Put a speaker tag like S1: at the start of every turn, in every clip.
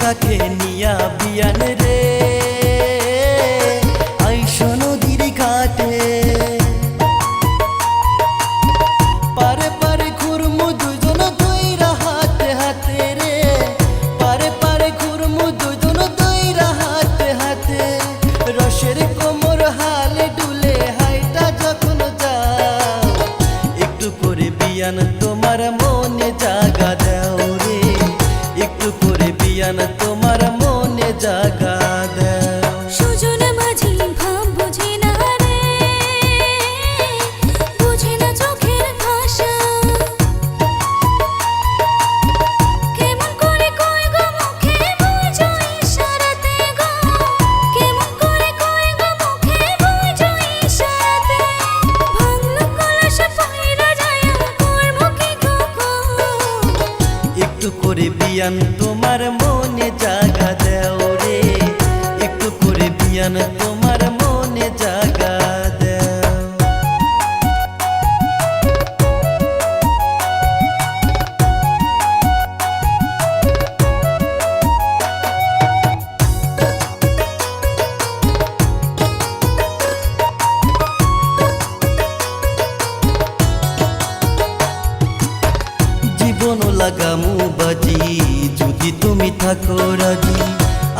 S1: কাকে নিয়া বিয়ান রে আইসো নদীর ঘাটে পারে পারে ঘুরমু দুজন দইরা হাতে হাতে রে পারে পারে ঘুরমু দুজন দইরা হাতে হাতে রসের কোমর হালে ডুলে হাইটা যখন যাও একটু করে বিয়ান তোমার মনে জাগা দাও রে একটু করে বিয়ান তোমার মনে জাগা দাও।
S2: সুজন মাঝি ভাব বুঝে না রে, বুঝে না চোখের ভাষা, কেমন করে কয় গো মুখে বুঝো ইশারাতে গো, কেমন করে কয় গো মুখে বুঝো ইশারাতে, ভাঙলো কলস পয়রা যায় করব কি গো গো,
S1: একটু করে বিয়ান তোমার মনে জাগা দাও রে একটু করে বিয়ান তোমার মনে জাগা দাও। জীবন লাগামু বাজি যদি তুমি থাকো রাজি,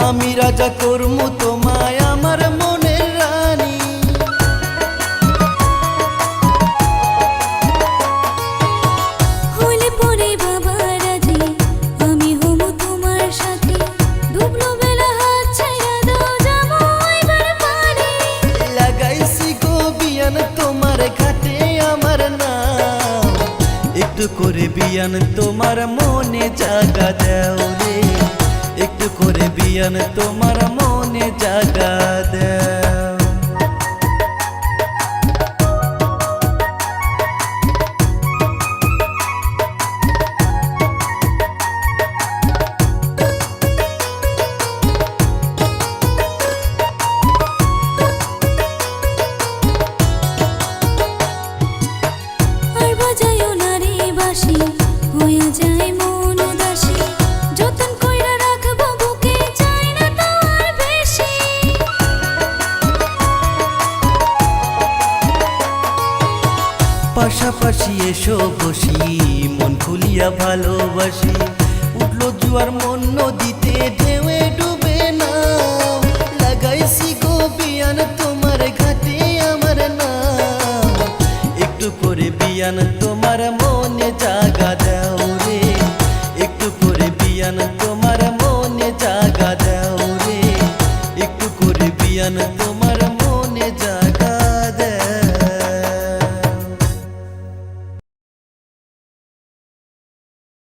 S1: আমি রাজা করমু তোমায় আমার মনের রানী।
S2: হলে পরে বাবা রাজি আমি হমু তোমার সাথে, ডুবলো বেলা হাত ছাইরা দাও যাবো এবার পারে,
S1: লাগাইছি গো বিয়ান তোমার ঘাটে আমার নাম একটু করে বিয়ান তোমার মনে জাগা দাও রে একটু করে বিয়ান তোমার মনে জাগা দাও।
S2: আর বাজায়ও না রে বাঁশি হইয়া যায় মন উদাসী, যতন কইরা রাখবো বুকে চাই না তো আর বেশি,
S1: পাশাপাশি এসো বসি মন খুলিয়া ভালোবাসি, উঠলো জুয়ার মন নদীতে ঢেউয়ে ডুবে না, লাগাইছি গো বিয়ান তোমার ঘাটে আমার নাম একটু করে বিয়ান তোমার মন